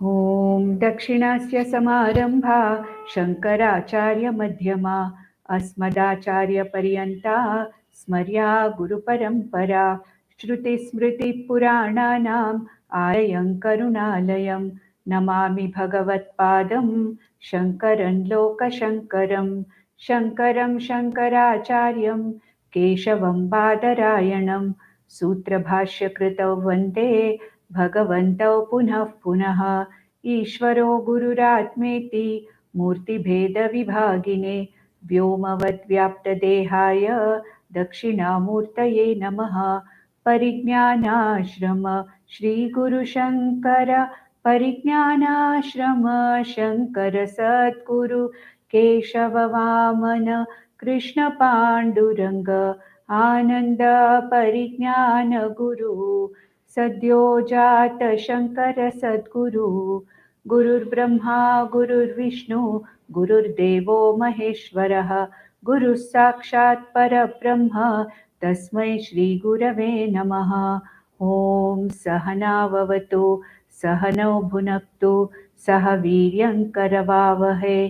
ॐ दक्षिणस्य समारम्भा शङ्कराचार्यमध्यमा अस्मदाचार्यपर्यन्ता स्मर्या गुरुपरम्परा श्रुतिस्मृतिपुराणानाम् आलयं करुणालयं नमामि भगवत्पादं शङ्करं लोकशङ्करं शङ्करं शङ्कराचार्यं केशवं बादरायणं सूत्रभाष्यकृतौ वन्दे भगवन्तौ पुनः पुनः ईश्वरो गुरुरात्मेति मूर्तिभेदविभागिने व्योमवद्व्याप्तदेहाय दक्षिणामूर्तये नमः। परिज्ञानाश्रम श्रीगुरुशङ्कर परिज्ञानाश्रम शङ्कर सद्गुरु केशववामन कृष्णपाण्डुरङ्ग आनन्द परिज्ञान गुरु सद्यो जात शङ्कर सद्गुरु गुरुर्ब्रह्मा गुरुर्विष्णु गुरुर्देवो महेश्वरः गुरुः साक्षात् परब्रह्म तस्मै श्रीगुरवे नमः। ॐ सहनाववतु सहनौ भुनक्तु सह वीर्यङ्करवावहै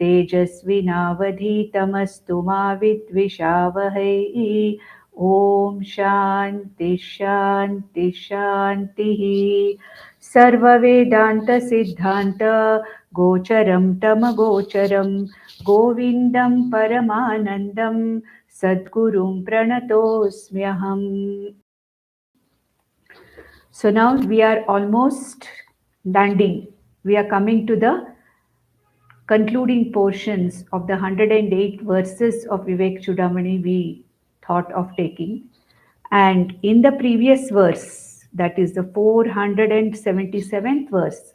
तेजस्विनावधीतमस्तु मा विद्विषावहै। ॐ शान्ति शान्ति शान्तिः। सर्ववेदान्तसिद्धान्त गोचरं तमगोचरं गोविन्दं परमानन्दं सद्गुरुं प्रणतोऽस्म्यहम्. So now we are almost landing. We are coming to the concluding portions of the 108 verses of Vivekachudamani we thought of taking. And in the previous verse, that is the 477th verse,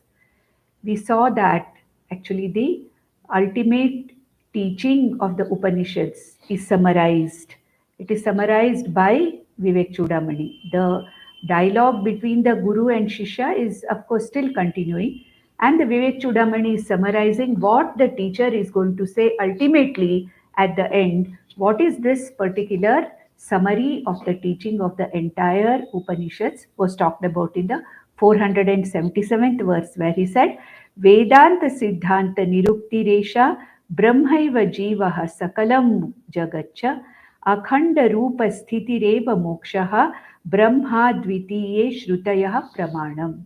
we saw that actually the ultimate teaching of the Upanishads is summarized. It is summarized by Vivekachudamani. The dialogue between the Guru and Shishya is of course still continuing, and the Vivekachudamani is summarizing what the teacher is going to say ultimately at the end. What is this particular summary of the teaching of the entire Upanishads was talked about in the 477th verse, where he said, Vedanta Siddhanta Niruktiresha Brahmaiva Jivaha Sakalam Jagacha Akhanda Rupa Sthitireva Mokshaha Brahma Dvitiye Shrutayah Pramanam.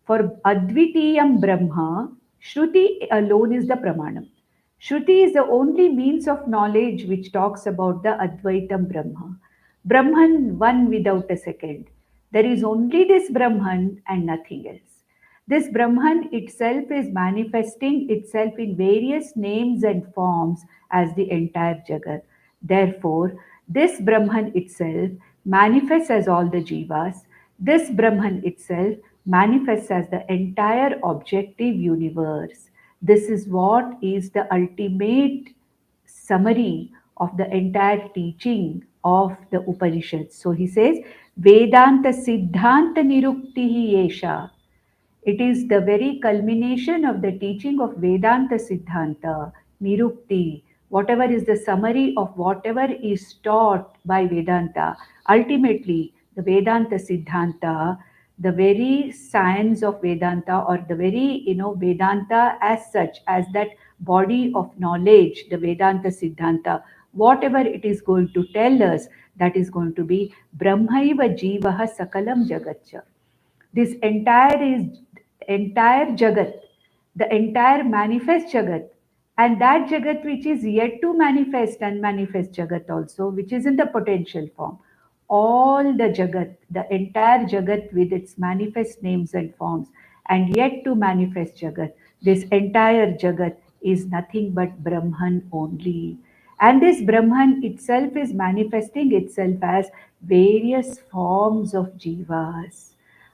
For Advitiyam Brahma, Shruti alone is the Pramanam. Shruti is the only means of knowledge which talks about the Advaitam Brahma. Brahman, one without a second. There is only this Brahman and nothing else. This Brahman itself is manifesting itself in various names and forms as the entire Jagat. Therefore, this Brahman itself manifests as all the Jivas. This Brahman itself manifests as the entire objective universe. This is what is the ultimate summary of the entire teaching of the Upanishads. So he says, Vedanta Siddhanta Niruktihi Yesha. It is the very culmination of the teaching of Vedanta Siddhanta, Nirukti, whatever is the summary of whatever is taught by Vedanta. Ultimately, the Vedanta Siddhanta, the very science of Vedanta, or the very, Vedanta as such, as that body of knowledge, the Vedanta Siddhanta, whatever it is going to tell us, that is going to be Brahmaiva Jivaha Sakalam Jagatcha. This entire Jagat, the entire manifest Jagat, and that Jagat which is yet to manifest, unmanifest Jagat also, which is in the potential form. All the Jagat, the entire Jagat with its manifest names and forms, and yet to manifest Jagat, this entire Jagat is nothing but Brahman only. And this Brahman itself is manifesting itself as various forms of Jivas.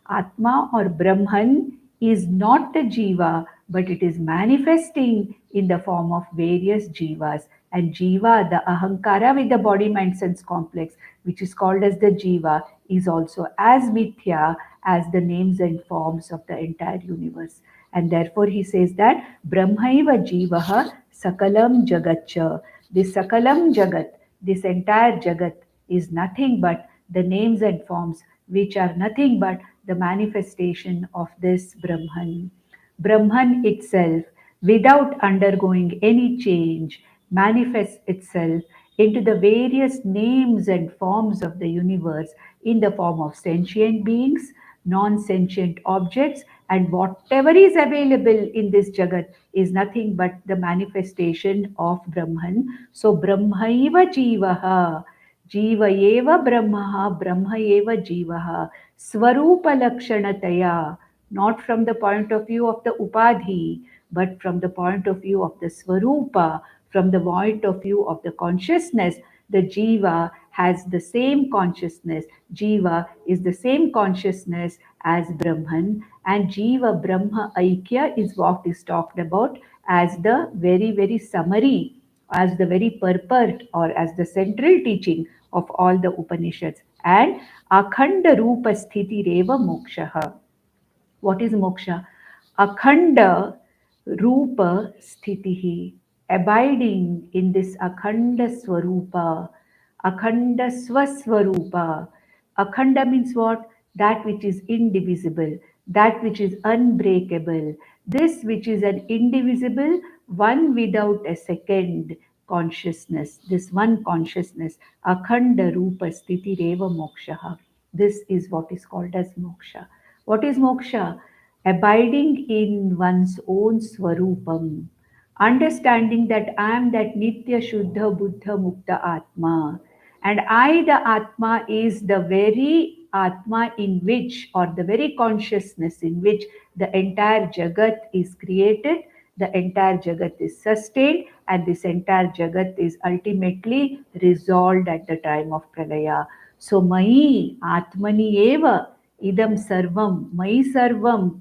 Atma or Brahman is not the Jiva, but it is manifesting in the form of various Jivas. And Jiva, the Ahankara with the body, mind, sense complex, which is called as the Jiva, is also as Mithya as the names and forms of the entire universe. And therefore he says that Brahmaiva Jivaha Sakalam Jagatcha. This Sakalam Jagat, this entire Jagat, is nothing but the names and forms which are nothing but the manifestation of this Brahman. Brahman itself, without undergoing any change, manifests itself into the various names and forms of the universe in the form of sentient beings, non sentient objects, and whatever is available in this Jagat is nothing but the manifestation of Brahman. So, Brahmaiva Jivaha. Jiva eva Brahmaha, Brahma eva Jivaha, Swarupa Lakshanataya, not from the point of view of the Upadhi, but from the point of view of the Swarupa, from the point of view of the consciousness. The Jiva has the same consciousness. Jiva is the same consciousness as Brahman, and Jiva Brahma Aikya is what is talked about as the very, very summary, as the very purport, or as the central teaching of all the Upanishads. And Akhanda Rupa Sthiti Reva Mokshaha. What is moksha? Akhanda Rupa Sthitihi, abiding in this Akhanda Swarupa, Akhanda Swaswarupa. Akhanda means what? That which is indivisible, that which is unbreakable, this which is an indivisible, one without a second consciousness, this one consciousness, Akhanda Rupa Sthiti Reva Mokshaha. This is what is called as moksha. What is moksha? Abiding in one's own Swarupam, understanding that I am that Nitya Shuddha Buddha Mukta Atma, and I, the Atma, is the very Atma in which, or the very consciousness in which, the entire Jagat is created, the entire Jagat is sustained, and this entire Jagat is ultimately resolved at the time of Pralaya. So, Mai Atmani Eva idam sarvam, Mai sarvam,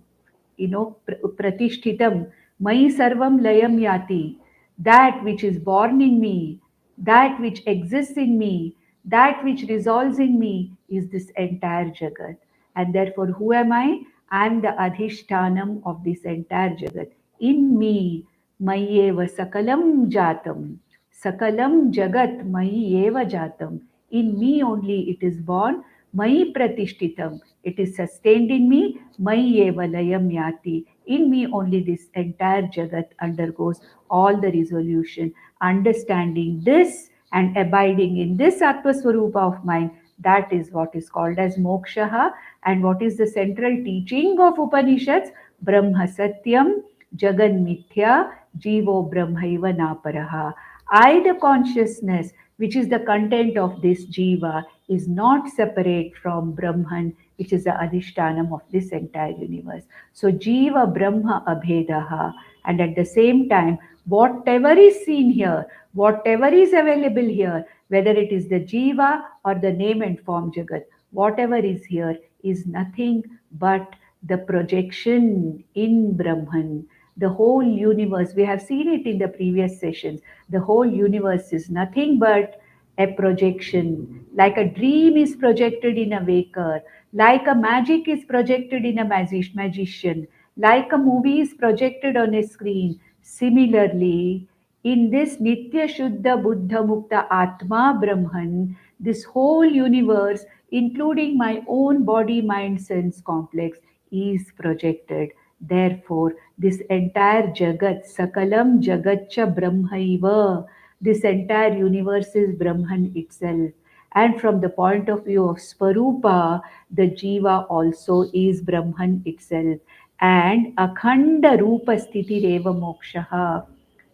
pratishtitam, Mai sarvam layam yati, that which is born in me, that which exists in me, that which resolves in me is this entire Jagat. And therefore, who am I? I am the Adhishtanam of this entire Jagat. In me, Mayeva Sakalam Jatam. Sakalam Jagat Mayeva Jatam. In me only it is born. Mayi Pratishtitam. It is sustained in me. Mayeva Layam Yati. In me only this entire Jagat undergoes all the resolution. Understanding this and abiding in this Atmaswarupa of mine, that is what is called as moksha. And what is the central teaching of Upanishads? Brahma Satyam, Jagan Mithya, Jivo Brahmaiva Naparaha. I, the consciousness, which is the content of this Jiva, is not separate from Brahman, which is the Adhishtanam of this entire universe. So, Jiva Brahma Abhedaha. And at the same time, whatever is seen here, whatever is available here, whether it is the Jiva or the name and form Jagat, whatever is here is nothing but the projection in Brahman. The whole universe, we have seen it in the previous sessions, the whole universe is nothing but a projection. Like a dream is projected in a waker, like a magic is projected in a magician, like a movie is projected on a screen. Similarly, in this Nitya Shuddha Buddha Mukta Atma Brahman, this whole universe, including my own body, mind, sense complex, is projected. Therefore, this entire Jagat, Sakalam Jagatcha Brahmaiva, this entire universe is Brahman itself. And from the point of view of Svarupa, the Jiva also is Brahman itself. And Akhanda Rupa Sthiti Reva Mokshaha,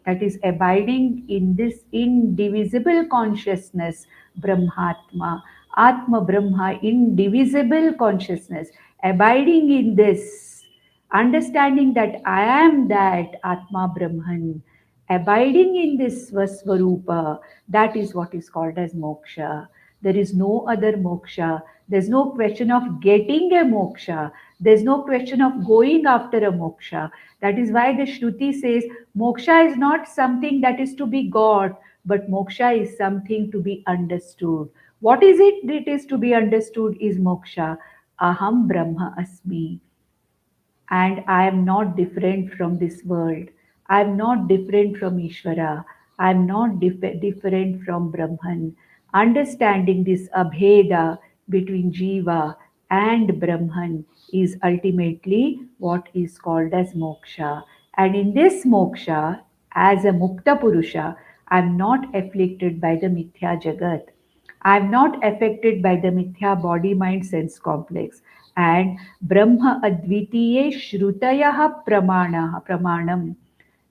that is abiding in this indivisible consciousness, Brahmatma, Atma Brahma, indivisible consciousness, abiding in this, understanding that I am that Atma Brahman, abiding in this Svasvarupa, that is what is called as moksha. There is no other moksha. There's no question of getting a moksha. There's no question of going after a moksha. That is why the Shruti says moksha is not something that is to be got, but moksha is something to be understood. What is it that is to be understood is moksha. Aham Brahma Asmi, and I am not different from this world. I am not different from Ishvara. I am not different from Brahman. Understanding this abheda between Jiva and Brahman is ultimately what is called as moksha. And in this moksha, as a Mukta Purusha, I am not afflicted by the Mithya Jagat. I am not affected by the Mithya body mind sense complex. And Brahma Advitiye Shrutayaha Pramanam.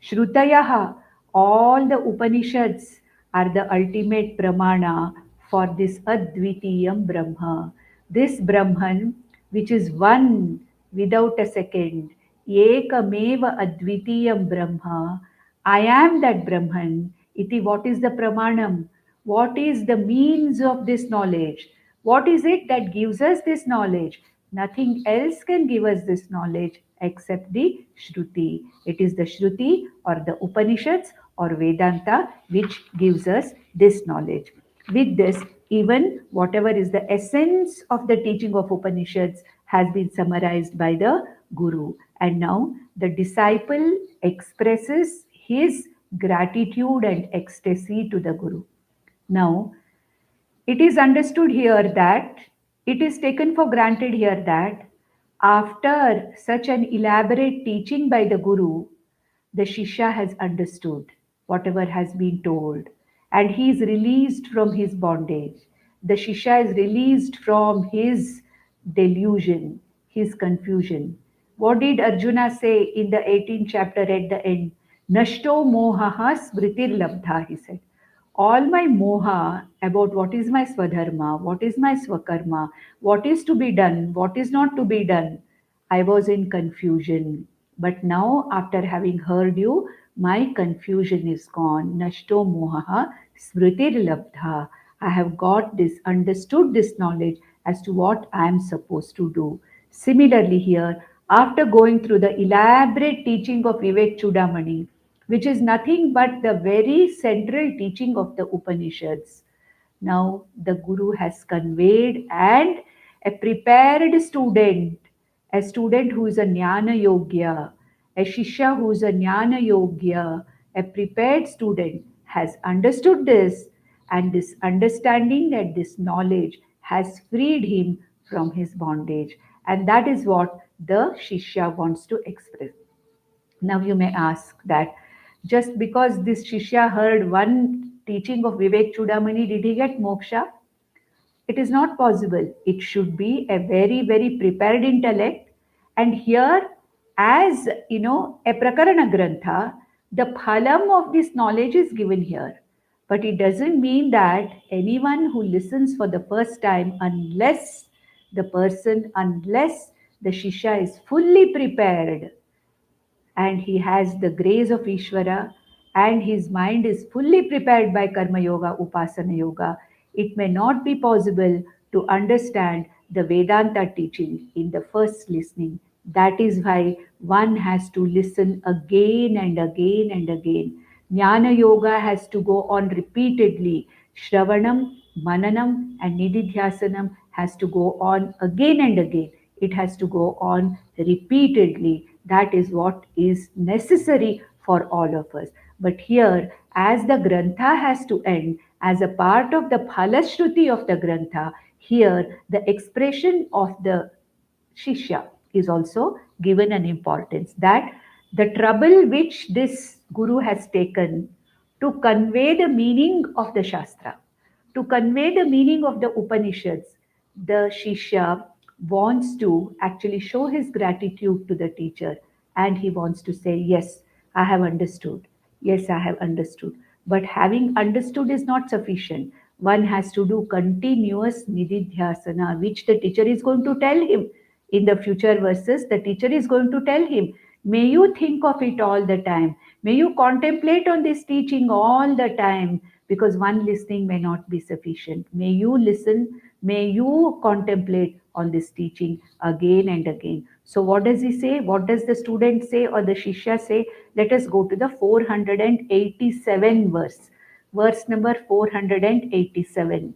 Shrutayaha, all the Upanishads are the ultimate pramana for this Advitiyam Brahma. This Brahman, which is one without a second, Ekameva Advitiyam Brahma, I am that Brahman. Iti, what is the pramanam? What is the means of this knowledge? What is it that gives us this knowledge? Nothing else can give us this knowledge except the Shruti. It is the Shruti or the Upanishads or Vedanta which gives us this knowledge. With this, even whatever is the essence of the teaching of Upanishads has been summarized by the Guru. And now the disciple expresses his gratitude and ecstasy to the Guru. Now, it is understood here that it is taken for granted here that after such an elaborate teaching by the Guru, the Shishya has understood whatever has been told and he is released from his bondage. The Shishya is released from his delusion, his confusion. What did Arjuna say in the 18th chapter at the end? Nashto mohaha smritir labdha, he said. All my moha about what is my swadharma, what is my swakarma, what is to be done, what is not to be done, I was in confusion. But now, after having heard you, my confusion is gone. Nashto moha smritir labdha. I have got this, understood this knowledge as to what I am supposed to do. Similarly, here, after going through the elaborate teaching of Vivekachudamani, which is nothing but the very central teaching of the Upanishads, now the Guru has conveyed, and a prepared student, a student who is a Jnana Yogya, a Shishya who is a Jnana Yogya, a prepared student has understood this, and this understanding and this knowledge has freed him from his bondage. And that is what the Shishya wants to express. Now you may ask that just because this Shishya heard one teaching of Vivekachudamani, did he get moksha? It is not possible. It should be a very, very prepared intellect. And here, as you know, a Prakarana Grantha, the phalam of this knowledge is given here. But it doesn't mean that anyone who listens for the first time, unless the Shishya is fully prepared and he has the grace of Ishvara and his mind is fully prepared by Karma Yoga, Upasana Yoga, it may not be possible to understand the Vedanta teaching in the first listening. That is why one has to listen again and again and again. Jnana Yoga has to go on repeatedly. Shravanam, Mananam, and Nididhyasanam has to go on again and again. It has to go on repeatedly. That is what is necessary for all of us. But here, as the Grantha has to end, as a part of the Phalashruti of the Grantha, here the expression of the Shishya is also given an importance, that the trouble which this Guru has taken to convey the meaning of the Shastra, to convey the meaning of the Upanishads, the Shishya wants to actually show his gratitude to the teacher and he wants to say, yes, I have understood. Yes, I have understood. But having understood is not sufficient. One has to do continuous nididhyasana, which the teacher is going to tell him. In the future verses, the teacher is going to tell him, may you think of it all the time. May you contemplate on this teaching all the time, because one listening may not be sufficient. May you listen, may you contemplate on this teaching again and again. So, what does he say? What does the student say or the Shishya say? Let us go to the 487 verse. Verse number 487.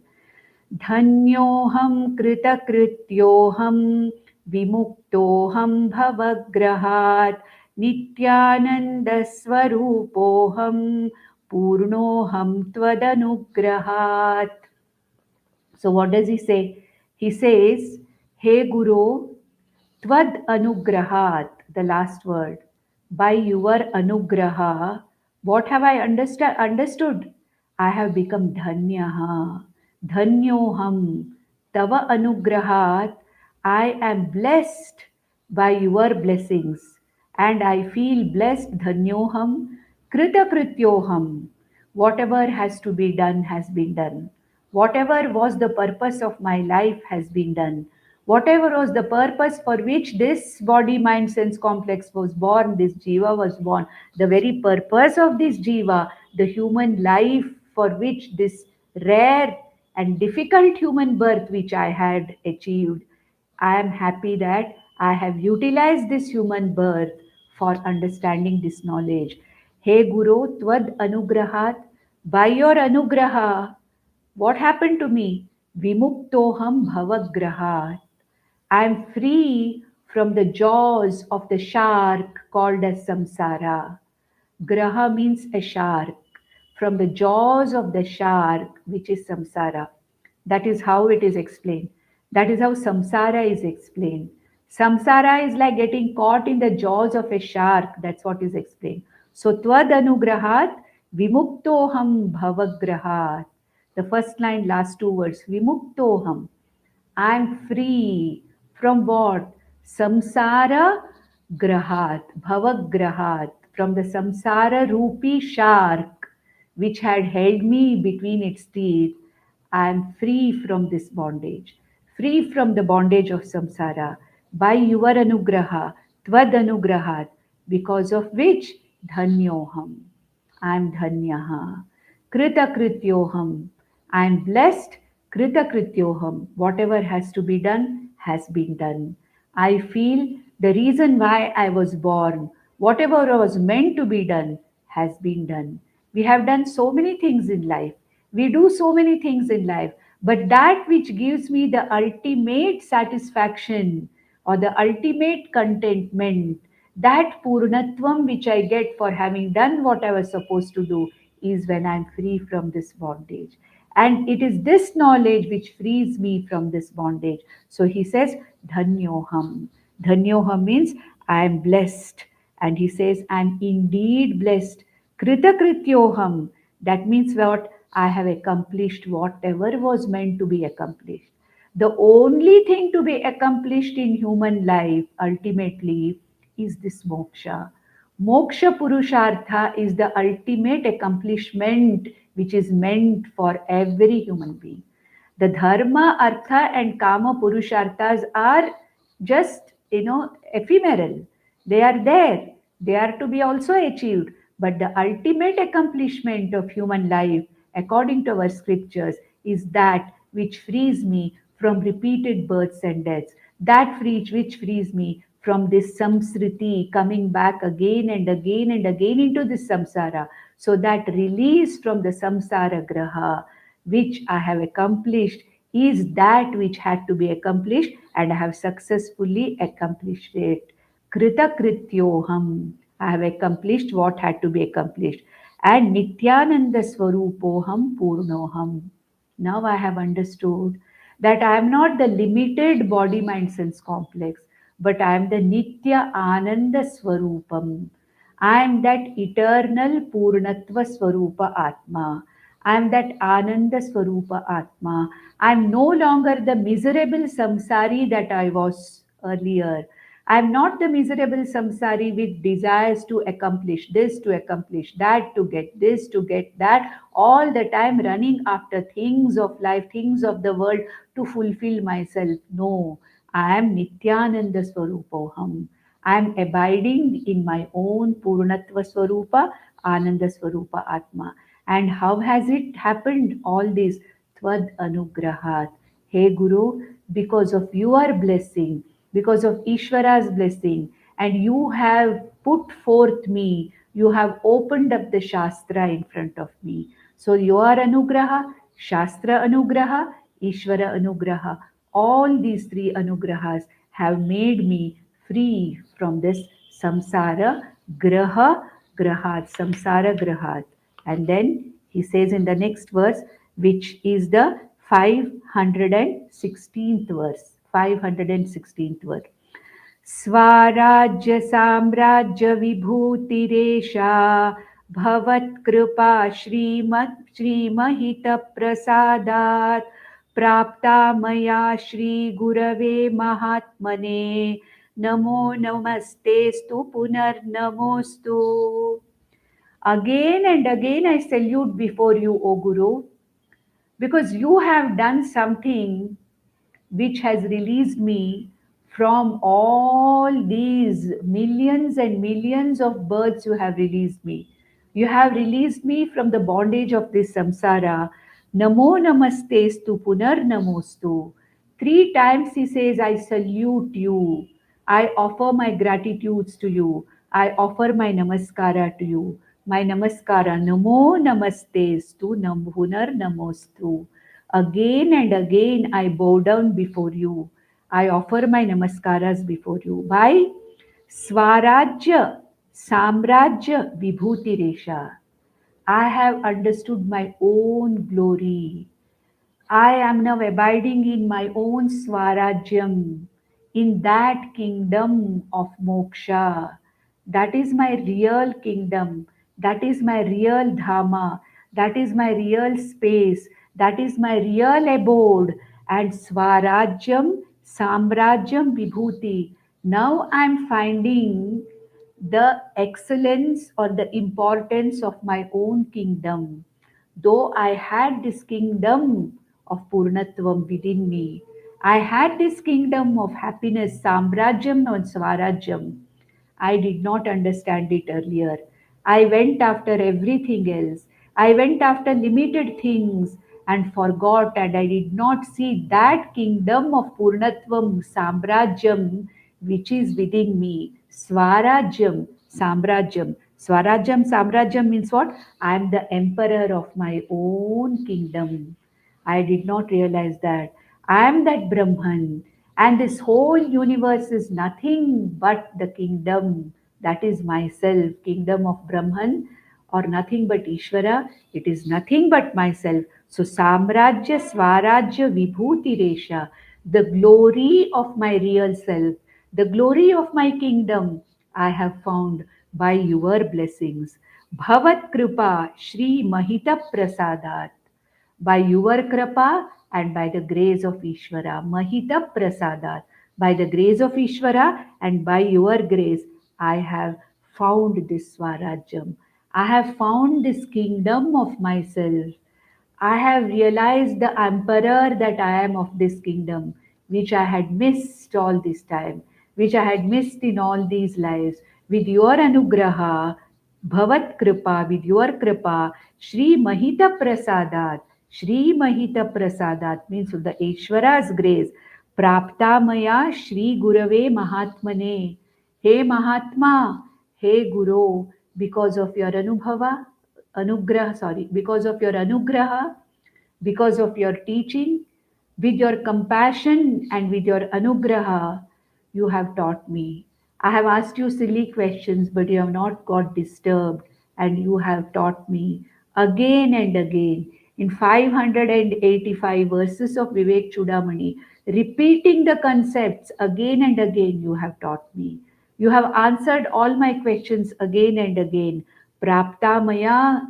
Dhanyoham kritakrityoham vimuktoham bhavagrahat nityanandaswarupoham purnoham tvadanugrahat. So what does he say? He says, He Guru, Tvad Anugrahat, the last word. By your Anugraha, what have I understood? I have become Dhanyaha. Dhanyoham. Tava Anugrahat. I am blessed by your blessings. And I feel blessed. Dhanyoham. Krita Krityoham. Whatever has to be done has been done. Whatever was the purpose of my life has been done. Whatever was the purpose for which this body mind sense complex was born, this jiva was born, the very purpose of this jiva, the human life for which this rare and difficult human birth which I had achieved, I am happy that I have utilized this human birth for understanding this knowledge. Hey Guru, Tvad Anugrahat, by your Anugraha, what happened to me? Vimuktoham Bhavagrahat. I am free from the jaws of the shark called as samsara. Graha means a shark. From the jaws of the shark, which is samsara. That is how it is explained. That is how samsara is explained. Samsara is like getting caught in the jaws of a shark. That's what is explained. So, Tvad Anugrahat, Vimuktoham Bhavagrahat. The first line, last two words, Vimuktoham. I'm free from what? Samsara grahat, bhavagrahat, from the samsara rupee shark which had held me between its teeth. I am free from this bondage, free from the bondage of samsara by your anugraha, tvad anugrahat, because of which dhanyoham. I am dhanyaha. Krita krityoham. I am blessed. Krita krityoham. Whatever has to be done has been done. I feel the reason why I was born, whatever was meant to be done, has been done. We have done so many things in life. We do so many things in life. But that which gives me the ultimate satisfaction or the ultimate contentment, that purnatvam which I get for having done what I was supposed to do, is when I'm free from this bondage. And it is this knowledge which frees me from this bondage. So he says, Dhanyoham. Dhanyoham means I am blessed. And he says, I'm indeed blessed. Kritakrityoham. That means what? I have accomplished whatever was meant to be accomplished. The only thing to be accomplished in human life ultimately is this moksha. Moksha Purushartha is the ultimate accomplishment which is meant for every human being. The dharma, artha, and kama purusharthas are just, ephemeral. They are there. They are to be also achieved. But the ultimate accomplishment of human life, according to our scriptures, is that which frees me from repeated births and deaths. That which frees me from this samsriti, coming back again and again and again into this samsara. So that release from the samsara graha, which I have accomplished, is that which had to be accomplished, and I have successfully accomplished it. Krita krityoham. I have accomplished what had to be accomplished. And Nityananda Swarupoham Purnoham. Now I have understood that I am not the limited body mind sense complex, but I am the Nitya Ananda Swarupam. I am that eternal Purnatva Swarupa Atma. I am that Ananda Swarupa Atma. I am no longer the miserable samsari that I was earlier. I am not the miserable samsari with desires to accomplish this, to accomplish that, to get this, to get that, all the time running after things of life, things of the world to fulfill myself. No, I am Nityananda Swarupoham. I am abiding in my own Purnatva Swarupa, Ananda Swarupa Atma. And how has it happened? All this Tvad Anugrahat. Hey Guru, because of your blessing, because of Ishvara's blessing, and you have put forth me, you have opened up the Shastra in front of me. So your Anugraha, Shastra Anugraha, Ishvara Anugraha, all these three Anugrahas have made me free from this samsara grahat, samsara grahat. And then he says in the next verse, which is the 516th verse. 516th word. Swarajya Samrajya Vibhutiresha Bhavat Shrimahita Prasadat Prapta Maya Shri Gurave Mahatmane Namo Namastestu Punar Namostu. Again and again I salute before you, O Guru, because you have done something which has released me from all these millions and millions of births. You have released me. You have released me from the bondage of this samsara. Namo namastestu punar namostu. Three times he says, I salute you. I offer my gratitudes to you. I offer my namaskara to you. My namaskara. Namo namastestu punar namostu. Again and again I bow down before you. I offer my namaskaras before you. By Swarajya, Samrajya, Vibhuti Resha, I have understood my own glory. I am now abiding in my own Swarajyam, in that kingdom of moksha. That is my real kingdom. That is my real dhamma. That is my real space. That is my real abode. And Swarajyam, Samrajyam, Vibhuti. Now I am finding the excellence or the importance of my own kingdom. Though I had this kingdom of Purnatvam within me, I had this kingdom of happiness, Samrajyam and Swarajyam. I did not understand it earlier. I went after everything else. I went after limited things and forgot, and I did not see that kingdom of Purnatvam, Samrajyam, which is within me. Swarajyam, Samrajyam. Swarajyam, Samrajyam means what? I am the emperor of my own kingdom. I did not realize that. I am that Brahman, and this whole universe is nothing but the kingdom that is myself, kingdom of Brahman, or nothing but Ishvara. It is nothing but myself. So, Samrajya, Swarajya, Vibhuti Resha, the glory of my real self, the glory of my kingdom, I have found by your blessings. Bhavat Kripa Shri Mahita Prasadat, by your kripa and by the grace of Ishvara. Mahita Prasadat. By the grace of Ishvara and by your grace, I have found this Swarajyam. I have found this kingdom of myself. I have realized the emperor that I am of this kingdom, which I had missed all this time, which I had missed in all these lives. With your anugraha, Bhavat Kripa, with your Kripa, Shri Mahita Prasadat, Shri Mahita Prasadat means of the Ishvara's grace, Prapta Maya Shri Gurave Mahatmane. Hey Mahatma, hey Guru, because of your because of your anugraha, because of your teaching, with your compassion and with your anugraha, you have taught me. I have asked you silly questions, but you have not got disturbed, and you have taught me again and again in 585 verses of Vivekachudamani, repeating the concepts again and again. You have taught me. You have answered all my questions again and again. Prapta Maya,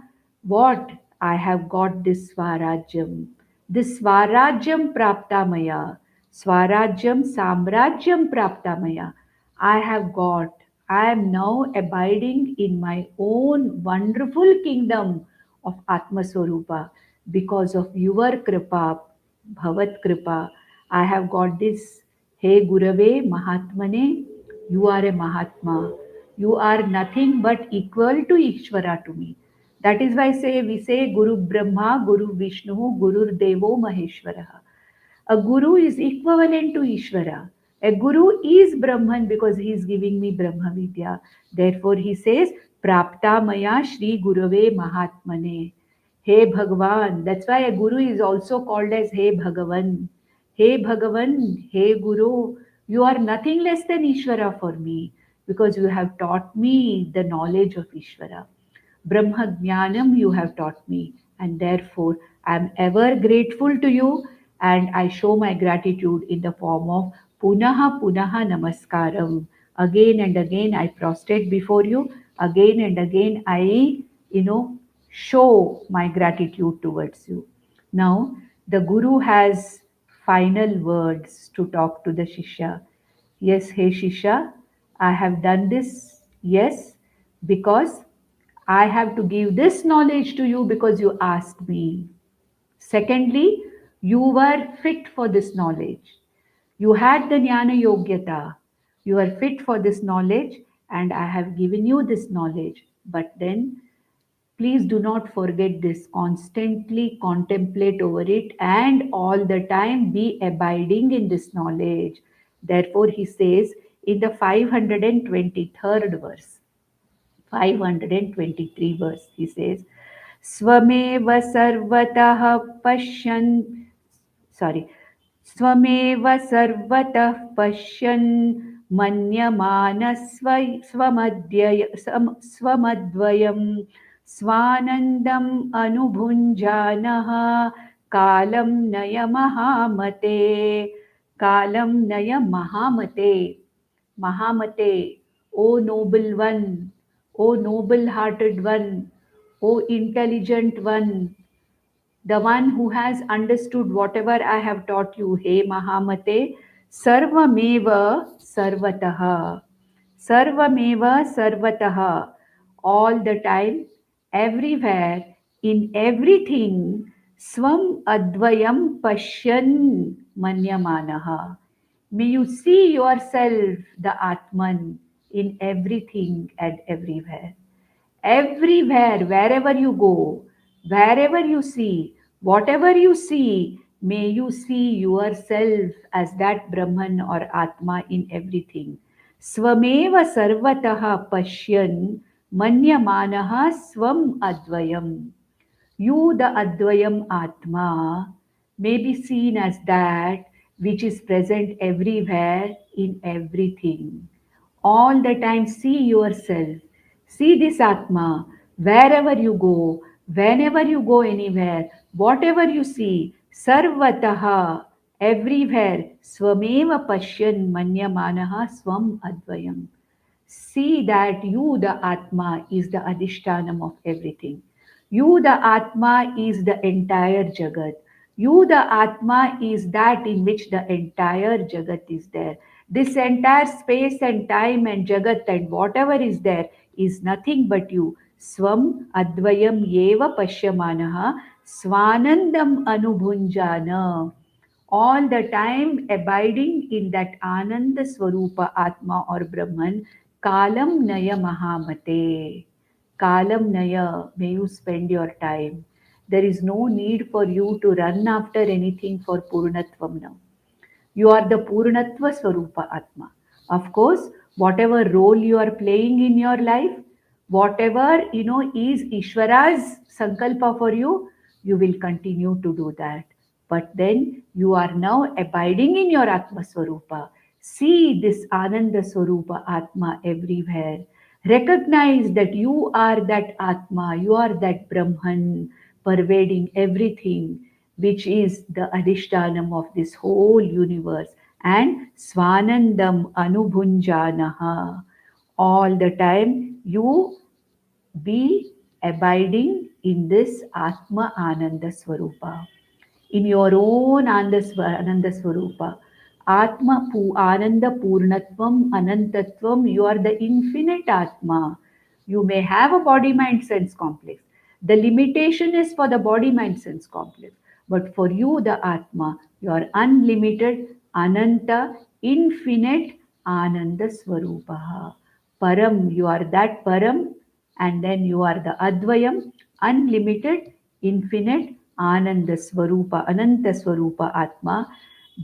what? I have got this Swarajyam. This Swarajyam Praptamaya, Swarajyam Samrajyam Praptamaya, I have got. I am now abiding in my own wonderful kingdom of Atma Swarupa because of your Kripa, Bhavat Kripa. I have got this. Hey Gurave Mahatmane, you are a Mahatma. You are nothing but equal to Ishvara to me. That is why we say Guru Brahma, Guru Vishnu, Guru Devo Maheshwara. A guru is equivalent to Ishvara. A guru is Brahman because he is giving me Brahma Vidya. Therefore he says, Prapta Maya Shri Gurave Mahatmane. Hey Bhagavan. That's why a guru is also called as Hey Bhagavan. Hey Bhagavan, Hey Guru, you are nothing less than Ishvara for me because you have taught me the knowledge of Ishvara. Brahma Jnanam you have taught me, and therefore I am ever grateful to you. and I show my gratitude in the form of punaha punaha namaskaram. Again and again I prostrate before you. Again and again I, show my gratitude towards you. Now, the Guru has final words to talk to the Shishya. Yes, hey Shishya, I have done this, yes, because I have to give this knowledge to you because you asked me. Secondly, you were fit for this knowledge. You had the Jnana Yogyata. You are fit for this knowledge, and I have given you this knowledge. But then, please do not forget this. Constantly contemplate over it and all the time be abiding in this knowledge. Therefore, he says in the 523rd verse, 523 verse, he says, Swameva sarvatah pashyan, sorry, स्वमेव सर्वतः पश्यन् स्वमद्वयं स्वानन्दम् अनुभुञ्जानः कालं नय महामते कालं नय महामते Mahamate, O noble one, O noble hearted one, O intelligent one, the one who has understood whatever I have taught you, He Mahamate, Sarvameva Sarvataha. Sarvameva Sarvataha. All the time, everywhere, in everything, Swam Advayam Pashyan Manyamanaha. May you see yourself, the Atman, in everything and everywhere. Everywhere, wherever you go, wherever you see, whatever you see, may you see yourself as that Brahman or Atma in everything. Swameva sarvataha pashyan manyamanaha swam advayam. You, the Advayam Atma, may be seen as that which is present everywhere in everything. All the time, see yourself. See this Atma wherever you go, whenever you go anywhere, whatever you see, Sarvataha, everywhere, Swameva Pashyan Manyamanaha Swam Advayam. See that you, the Atma, is the Adhishtanam of everything. You, the Atma, is the entire Jagat. You, the Atma, is that in which the entire Jagat is there. This entire space and time and Jagat and whatever is there is nothing but you. Swam Advayam Yeva Pashyamanaha Swanandam Anubhunjana, all the time abiding in that Ananda Swarupa Atma or Brahman, Kalam Naya Mahamate. Kalam Naya, may you spend your time. There is no need for you to run after anything for Purnatvam now. You are the Purnatva Swarupa Atma. Of course, whatever role you are playing in your life, whatever is Ishvara's sankalpa for you, you will continue to do that. But then you are now abiding in your Atma Swarupa. See this Ananda Swarupa Atma everywhere. Recognize that you are that Atma, you are that Brahman pervading everything, which is the adhishtanam of this whole universe, and Swanandam Anubhunjanaha. All the time you be abiding in this Atma Ananda Swarupa, in your own Ananda Swarupa. Atma Ananda Purnatvam Anantatvam, you are the infinite Atma. You may have a body mind sense complex. The limitation is for the body mind sense complex. But for you, the Atma, you are unlimited, Ananta, infinite Ananda Swarupaha. Param, you are that Param, and then you are the Advayam, unlimited, infinite, Ananda Swarupa, Ananta Swarupa Atma.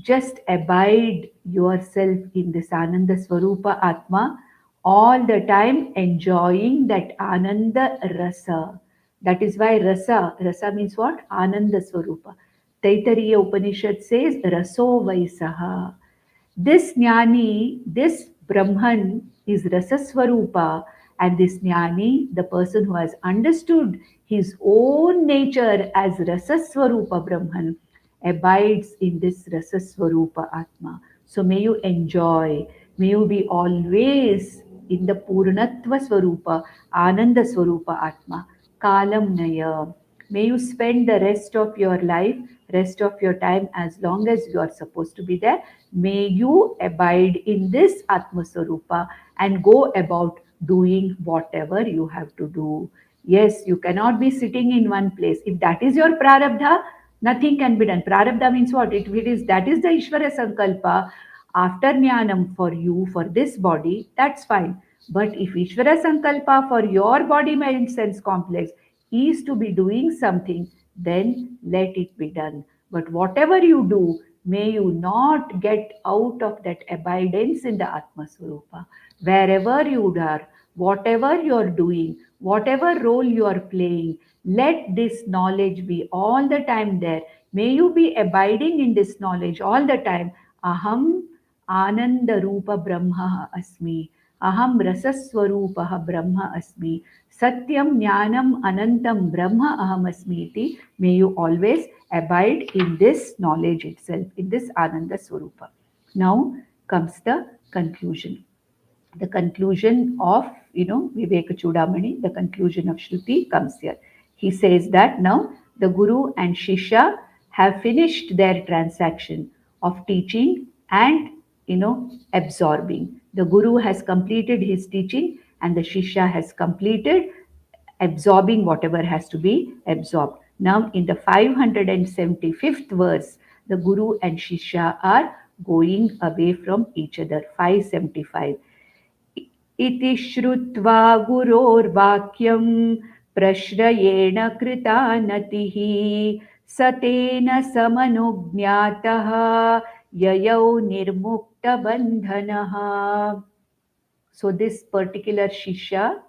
Just abide yourself in this Ananda Swarupa Atma, all the time enjoying that Ananda Rasa. That is why Rasa means what? Ananda Swarupa. Taittiriya Upanishad says, Raso Vaisaha. This Jnani, this Brahman is Rasaswarupa, and this Jnani, the person who has understood his own nature as Rasaswarupa Brahman, abides in this Rasa Swarupa Atma. So may you enjoy, may you be always in the Purnatva Swarupa, Ananda Swarupa Atma, Kalam Naya. May you spend the rest of your life, rest of your time, as long as you are supposed to be there. May you abide in this Atma Swarupa and go about doing whatever you have to do. Yes, you cannot be sitting in one place. If that is your prarabdha, nothing can be done. Prarabdha means what? It is that is the Ishvara Sankalpa after Jnanam for you, for this body, that's fine. But if Ishvara Sankalpa for your body, mind, sense complex is to be doing something, then let it be done. But whatever you do, may you not get out of that abidance in the Atma Swarupa. Wherever you are, whatever you are doing, whatever role you are playing, let this knowledge be all the time there. May you be abiding in this knowledge all the time. Aham Ananda Rupa Brahma Asmi. Aham Rasaswarupaha Brahma Asmi. Satyam Jnanam Anantam Brahma Aham Asmi iti. May you always abide in this knowledge itself, in this Ananda Swarupa. Now comes the conclusion. The conclusion of, Vivekachudamani, the conclusion of Shruti comes here. He says that now the Guru and Shishya have finished their transaction of teaching and, absorbing. The Guru has completed his teaching and the Shishya has completed absorbing whatever has to be absorbed. Now, in the 575th verse, the Guru and Shishya are going away from each other. 575. इति श्रुत्वा गुरोर्वाक्यं प्रश्रयेण कृता नतिः स तेन समनुज्ञातः ययौ निर्मुक्तबन्धनः. So this particular Shishya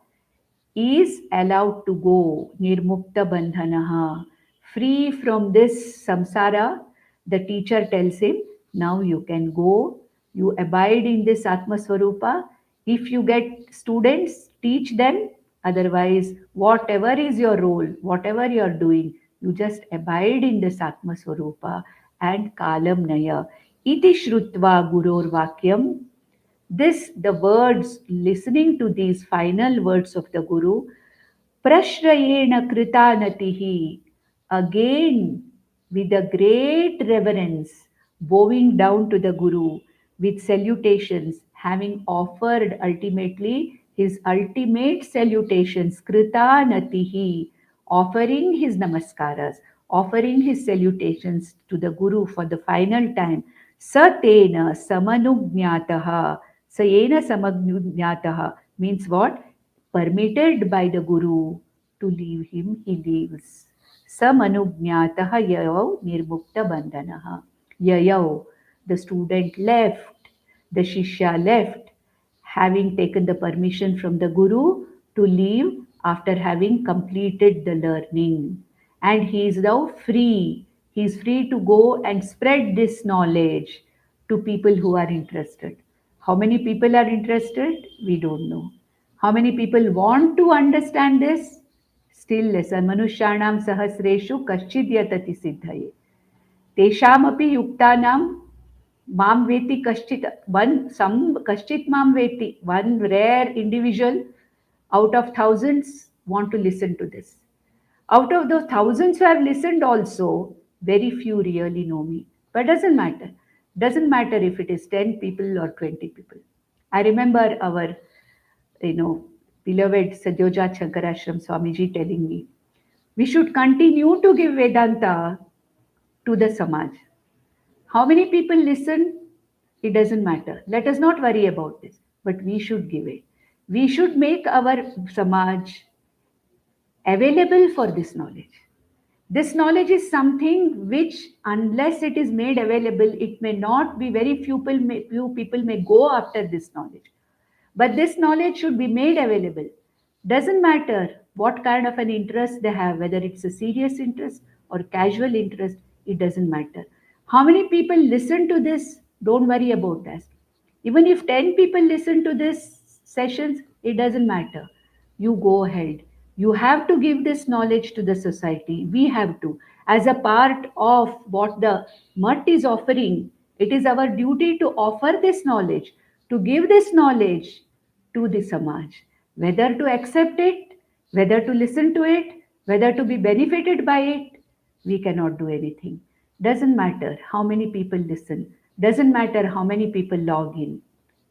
is allowed to go nirmukta bandhanaha, free from this samsara. The teacher tells him, now you can go, you abide in this Atma Swarupa. If you get students, teach them. Otherwise, whatever is your role, whatever you are doing, you just abide in this Atma Swarupa and kalam naya. Iti shrutva guror vakyam. This, the words, listening to these final words of the Guru, Prashrayena Kritanatihi, again with a great reverence, bowing down to the Guru with salutations, having offered ultimately his ultimate salutations, Kritanatihi, offering his namaskaras, offering his salutations to the Guru for the final time. Satena samanugnyataha. Sayena samanugnyataha means what? Permitted by the Guru to leave him, he leaves. Samanugnyataha yayau nirmukta bandhanaha. Yayau, the student left, the Shishya left, having taken the permission from the Guru to leave after having completed the learning. And he is now free. He is free to go and spread this knowledge to people who are interested. How many people are interested? We don't know. How many people want to understand this? Still less. Manushyanam sahasreshu kaschid yatati siddhaye. Teshamapi yuktanam Mam Veti Kashchit, some Kashchit Mam Veti, one rare individual out of thousands want to listen to this. Out of those thousands who have listened also, very few really know me. But doesn't matter. Doesn't matter if it is 10 people or 20 people. I remember our, beloved Sadhyoja Shankaracharya Swamiji telling me, we should continue to give Vedanta to the Samaj. How many people listen? It doesn't matter. Let us not worry about this. But we should give it. We should make our Samaj available for this knowledge. This knowledge is something which, unless it is made available, it may not be very few people may go after this knowledge. But this knowledge should be made available. Doesn't matter what kind of an interest they have, whether it's a serious interest or casual interest, it doesn't matter. How many people listen to this? Don't worry about that. Even if 10 people listen to this sessions, it doesn't matter. You go ahead. You have to give this knowledge to the society. We have to. As a part of what the Mutt is offering, it is our duty to offer this knowledge, to give this knowledge to the Samaj. Whether to accept it, whether to listen to it, whether to be benefited by it, we cannot do anything. Doesn't matter how many people listen, doesn't matter how many people log in.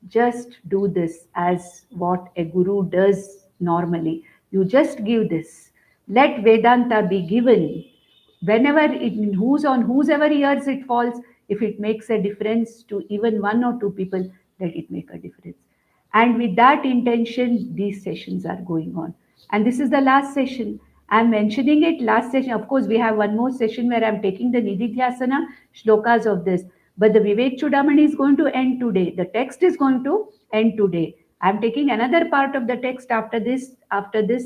Just do this as what a guru does normally. You just give this. Let Vedanta be given. Whenever it, whose on whosever ears it falls, if it makes a difference to even one or two people, let it make a difference. And with that intention, these sessions are going on. And this is the last session. I'm mentioning it last session. Of course, we have one more session where I'm taking the Nididhyasana shlokas of this. But the Vivek Chudamani is going to end today. The text is going to end today. I'm taking another part of the text after this,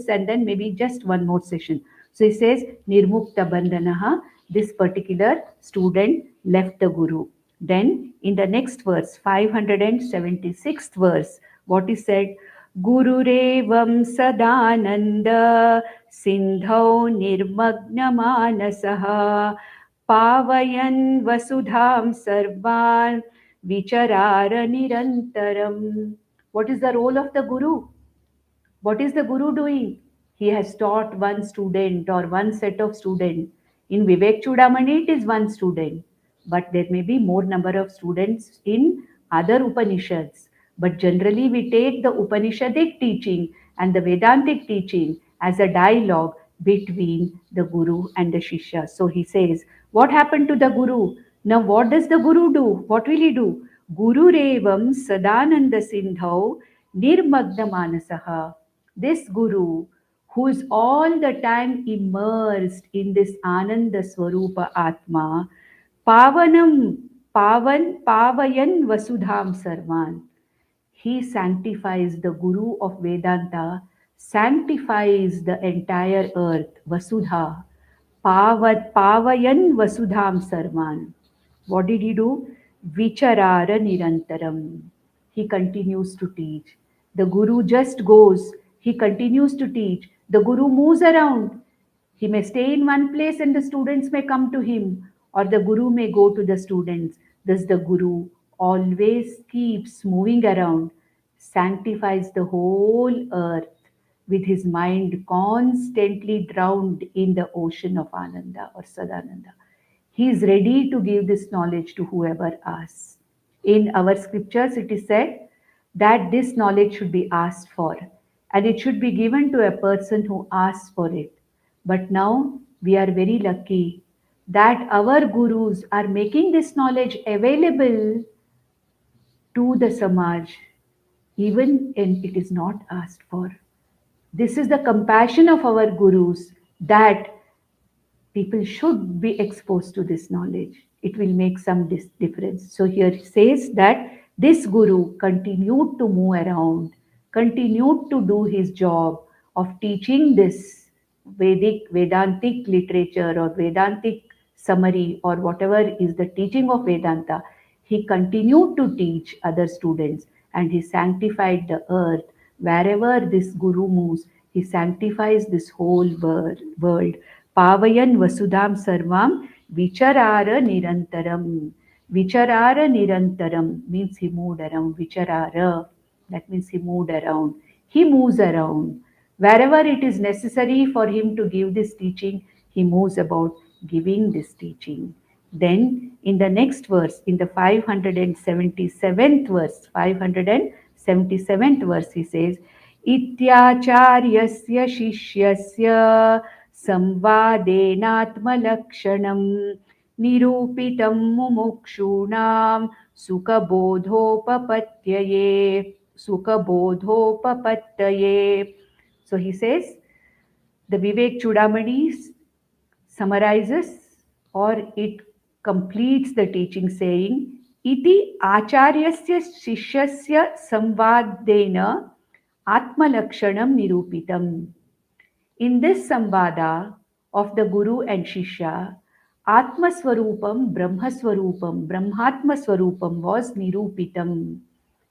and then maybe just one more session. So he says, Nirmukta Bandhanaha, this particular student left the Guru. Then in the next verse, 576th verse, what is said? Gururevam sadananda sindhau nirmagnamanasaha pavayan vasudham sarvan vicharara nirantaram. What is the role of the Guru? What is the Guru doing? He has taught one student or one set of students. In Vivek Chudamani, it is one student, but there may be more number of students in other Upanishads. But generally, we take the Upanishadic teaching and the Vedantic teaching as a dialogue between the Guru and the Shishya. So he says, what happened to the Guru? Now, what does the Guru do? What will he do? Guru Revam Sadananda Sindhau Nirmagna Manasaha. This Guru, who is all the time immersed in this Ananda Swarupa Atma, Pavanam, Pavayan Vasudham Sarvan. He sanctifies the Guru of Vedanta, sanctifies the entire earth, Vasudha. Pavayan Vasudham Sarvan. What did he do? Vicharara Nirantaram. He continues to teach. The Guru just goes, he continues to teach. The Guru moves around. He may stay in one place and the students may come to him, or the Guru may go to the students. Thus, the Guru always keeps moving around, sanctifies the whole earth with his mind constantly drowned in the ocean of Ananda or Sadananda. He is ready to give this knowledge to whoever asks. In our scriptures, it is said that this knowledge should be asked for and it should be given to a person who asks for it. But now we are very lucky that our gurus are making this knowledge available to the Samaj, even when it is not asked for. This is the compassion of our gurus that people should be exposed to this knowledge. It will make some difference. So here it says that this Guru continued to move around, continued to do his job of teaching this Vedantic literature or Vedantic summary or whatever is the teaching of Vedanta. He continued to teach other students and he sanctified the earth. Wherever this Guru moves, he sanctifies this whole world. Pavayan Vasudham Sarvam Vicharara Nirantaram. Vicharara Nirantaram means he moved around. Vicharara, that means he moved around. He moves around. Wherever it is necessary for him to give this teaching, he moves about giving this teaching. Then in the next verse, in the 577th verse, 577th verse, he says, Ityacharyasya Shishyasya Samvadenatmalakshanam Nirupitam Mumukshunam Sukabodhopapatyaye. Sukabodhopapatyaye. So he says, the Vivek Chudamani summarizes or it completes the teaching saying, Iti acharyasya shishyasya samvadena atmalakshanam nirupitam. In this samvada of the Guru and Shishya, Atma Swarupam, Brahma Swarupam, Brahmatma Swarupam was nirupitam.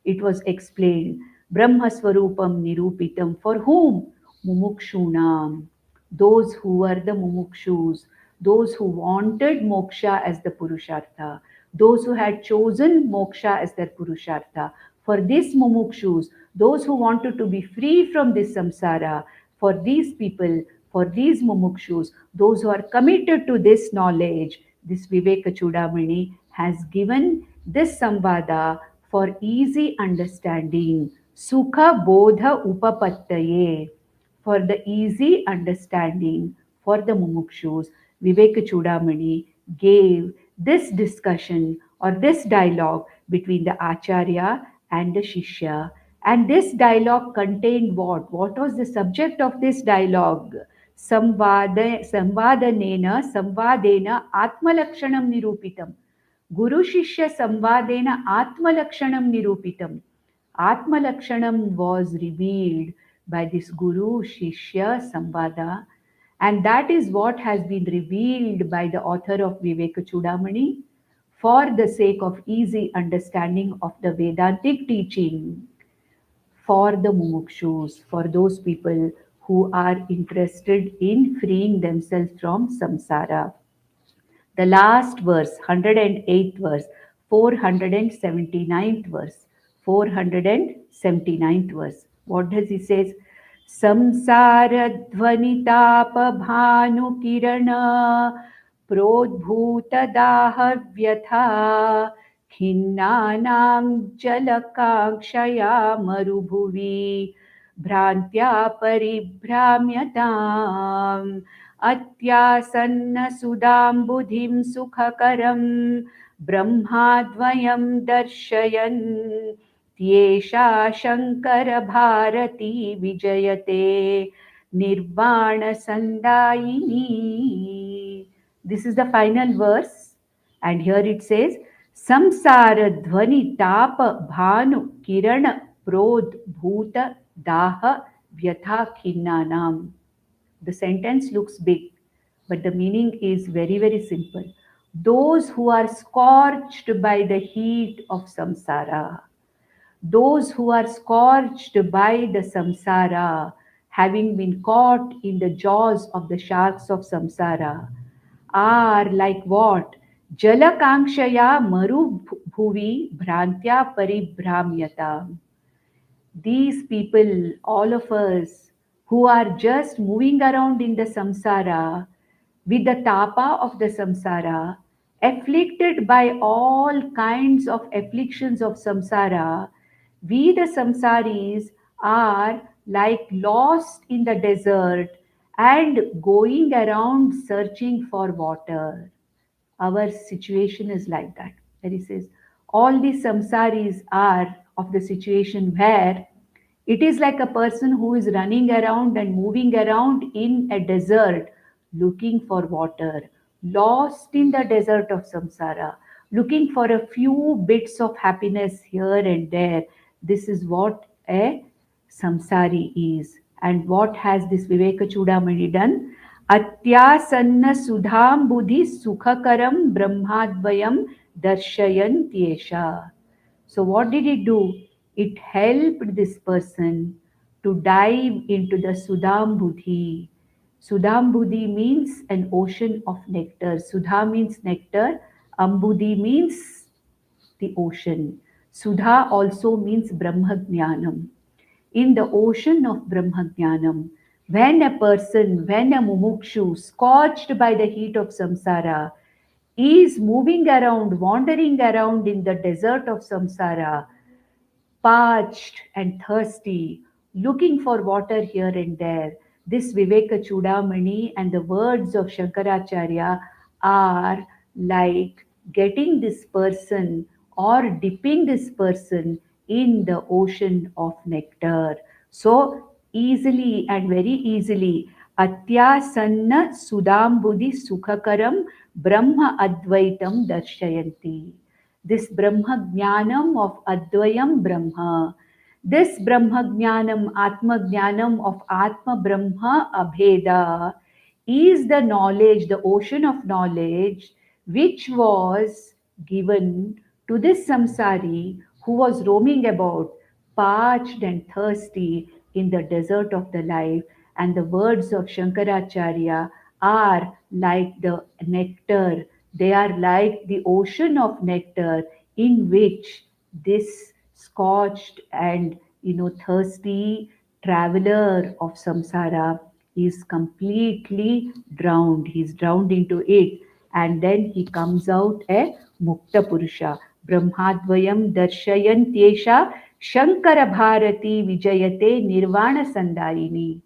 It was explained. Brahma Swarupam nirupitam. For whom? mumukshunam, those who were the mumukshus, those who wanted moksha as the purushartha, those who had chosen moksha as their purushartha. For these mumukshus, those who wanted to be free from this samsara, for these people, for these mumukshus, those who are committed to this knowledge, this Vivekachudamani has given this samvada for easy understanding. Sukha Bodha Upapattaye, for the easy understanding for the mumukshus, Vivekachudamani gave this discussion or this dialogue between the Acharya and the Shishya. And this dialogue contained what? What was the subject of this dialogue? Samvadanena Samvadena Atmalakshanam Nirupitam. Guru Shishya Samvadena Atmalakshanam Nirupitam. Atmalakshanam was revealed by this Guru Shishya Samvada, and that is what has been revealed by the author of Vivekachudamani for the sake of easy understanding of the Vedantic teaching for the mumukshus, for those people who are interested in freeing themselves from samsara. The last verse, 108th verse, 479th verse, 479th verse. What does he say? Samsara dhvanitapa bhanu kirana prodbhuta daha vyatha खिन्नानां जलकाङ्क्षया मरुभुवि भ्रान्त्या परिभ्राम्यताम् अत्यासन्नसुधाम्बुधिं सुखकरं ब्रह्माद्वयं दर्शयन् त्येषा शङ्करभारती विजयते निर्वाणसन्दायिनी. This is the final verse, and here it says, Samsara dhvani tapa bhanu kirana prodh bhuta daha vyatha khinnanam. The sentence looks big, but the meaning is very, very simple. Those who are scorched by the heat of samsara, those who are scorched by the samsara, having been caught in the jaws of the sharks of samsara, are like what? Jalakankshaya maru bhuvi bhrantya paribhramyata. These people, all of us, who are just moving around in the samsara, with the tapa of the samsara, afflicted by all kinds of afflictions of samsara, we the samsaris are like lost in the desert and going around searching for water. Our situation is like that. And he says, all the samsaris are of the situation where it is like a person who is running around and moving around in a desert looking for water, lost in the desert of samsara, looking for a few bits of happiness here and there. This is what a samsari is. And what has this Vivekachudamani done? Atyasanna sudham buddhi sukhakaram brahmadvayam darshayan tyesha. So what did it do? It helped this person to dive into the Sudham Buddhi. Sudham Buddhi means an ocean of nectar. Sudha means nectar. Ambudhi means the ocean. Sudha also means Brahmajnanam. In the ocean of Brahmajnanam, when a person, when a mumukshu, scorched by the heat of samsara, is moving around, wandering around in the desert of samsara, parched and thirsty, looking for water here and there. This Vivekachudamani and the words of Shankaracharya are like getting this person or dipping this person in the ocean of nectar. So easily and very easily, Atyasanna Sudambudhi Sukhakaram Brahma Advaitam Darshayanti. This Brahma Jnanam of Advayam Brahma, this Brahma Jnanam, Atma Jnanam of Atma Brahma Abheda is the knowledge, the ocean of knowledge, which was given to this samsari who was roaming about, parched and thirsty in the desert of the life. And the words of Shankaracharya are like the nectar. They are like the ocean of nectar in which this scorched and thirsty traveler of samsara is completely drowned. He's drowned into it, and then he comes out a mukta purusha. Brahmadvayam darshayantyesha Shankara Bharati Vijayate Nirvana Sandayini.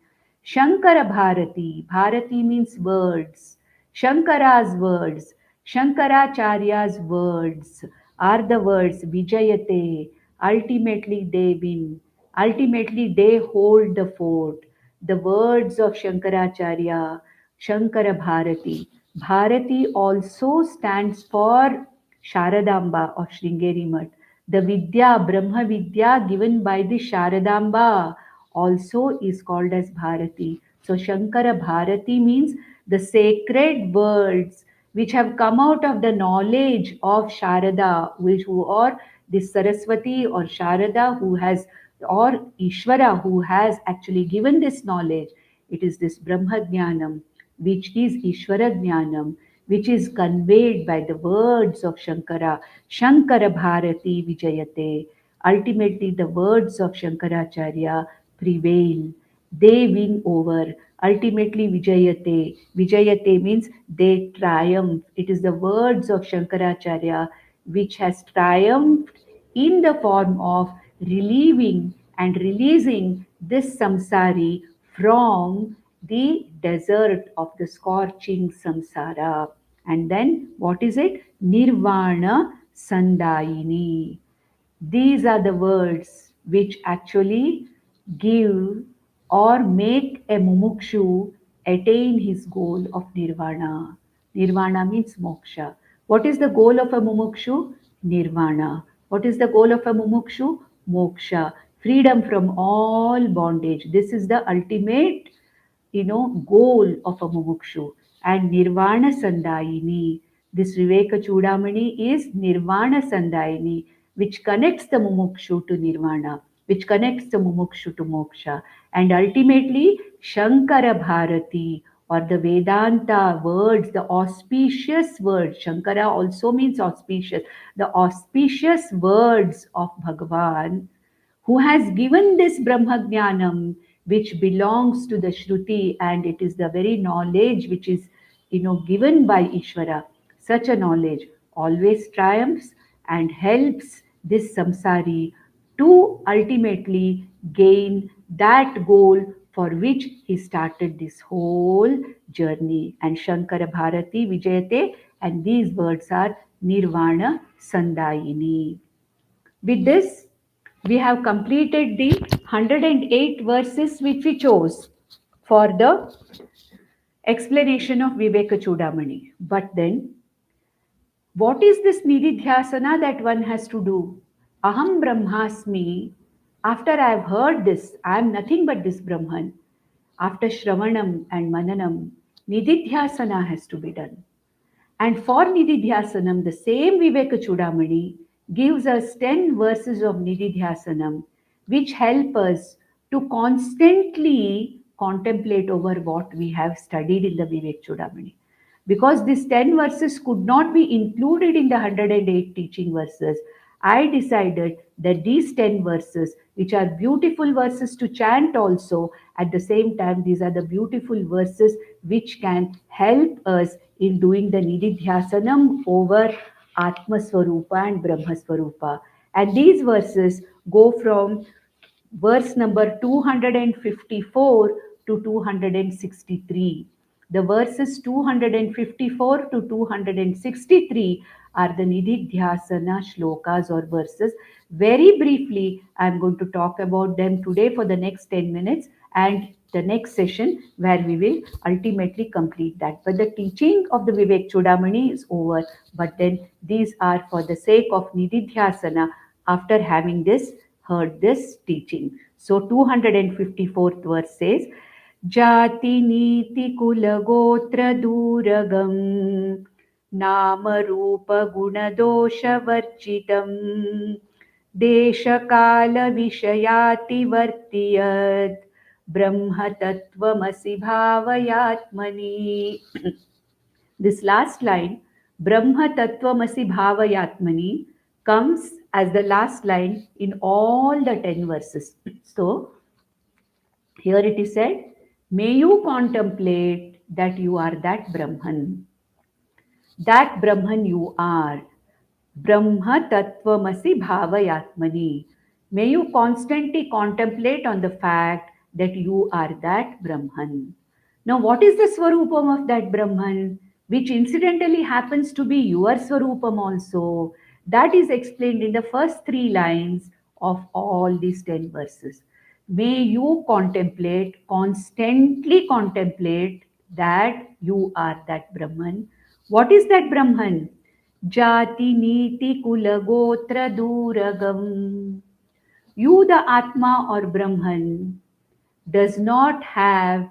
Shankara Bharati. Bharati means words. Shankara's words. Shankaracharya's words are the words Vijayate. Ultimately they win. Ultimately they hold the fort. The words of Shankaracharya, Shankara Bharati. Bharati also stands for Sharadamba of Sringeri Mutt. The Vidya, Brahma Vidya given by the Sharadamba also is called as Bharati. So Shankara Bharati means the sacred words which have come out of the knowledge of Sharada, which who or the Saraswati or Sharada who has or Ishvara who has actually given this knowledge. It is this Brahma Jnanam, which is Ishvara Jnanam, which is conveyed by the words of Shankara. Shankara Bharati Vijayate. Ultimately, the words of Shankaracharya prevail. They win over. Ultimately, Vijayate. Vijayate means they triumph. It is the words of Shankaracharya which has triumphed in the form of relieving and releasing this samsari from the desert of the scorching samsara. And then what is it? Nirvana Sandayini. These are the words which actually give or make a mumukshu attain his goal of nirvana. Nirvana means moksha. What is the goal of a mumukshu? Nirvana. What is the goal of a mumukshu? Moksha. Freedom from all bondage. This is the ultimate goal of a mumukshu. And Nirvana Sandayini, this Vivekachudamani is Nirvana Sandayini, which connects the mumukshu to Nirvana, which connects the mumukshu to moksha. And ultimately, Shankara Bharati, or the Vedanta words, the auspicious words. Shankara also means auspicious. The auspicious words of Bhagavan, who has given this Brahmajnanam, which belongs to the Shruti, and it is the very knowledge which is, given by Ishvara. Such a knowledge always triumphs and helps this samsari to ultimately gain that goal for which he started this whole journey. And Shankara Bharati Vijayate, and these words are Nirvana Sandayini. With this, we have completed the 108 verses which we chose for the explanation of Vivekachudamani. But then, what is this nididhyasana that one has to do? Aham Brahmasmi. After I have heard this, I am nothing but this Brahman. After Shravanam and Mananam, nididhyasana has to be done. And for Nididhyasanam, the same Vivekachudamani gives us 10 verses of Nididhyasanam, which help us to constantly contemplate over what we have studied in the Vivekachudamani. Because these 10 verses could not be included in the 108 teaching verses, I decided that these 10 verses, which are beautiful verses to chant also, at the same time, these are the beautiful verses which can help us in doing the Nididhyasanam over Atma Swarupa and Brahma Swarupa. And these verses go from verse number 254 to 263. The verses 254 to 263 are the Nididhyasana shlokas or verses. Very briefly, I am going to talk about them today for the next 10 minutes and the next session where we will ultimately complete that. But the teaching of the Vivek Chudamani is over. But then these are for the sake of Nididhyasana after having this heard this teaching. So 254th verse says, Jati Niti Kula Gotra Duragam Nama Rupa Guna Dosha Varchitam Desha Kala Vishayati Vartiyat Brahma tattvamasi bhavayatmani. This last line, Brahma tattvamasi bhavayatmani, comes as the last line in all the 10 verses. So, here it is said, may you contemplate that you are that Brahman. That Brahman you are. Brahma tattvamasi bhavayatmani. May you constantly contemplate on the fact that you are that Brahman. Now, what is the Swarupam of that Brahman, which incidentally happens to be your Swarupam also? That is explained in the first three lines of all these 10 verses. May you contemplate, constantly contemplate that you are that Brahman. What is that Brahman? Jati Niti Kula Gotra Duragam. You, the Atma or Brahman, does not have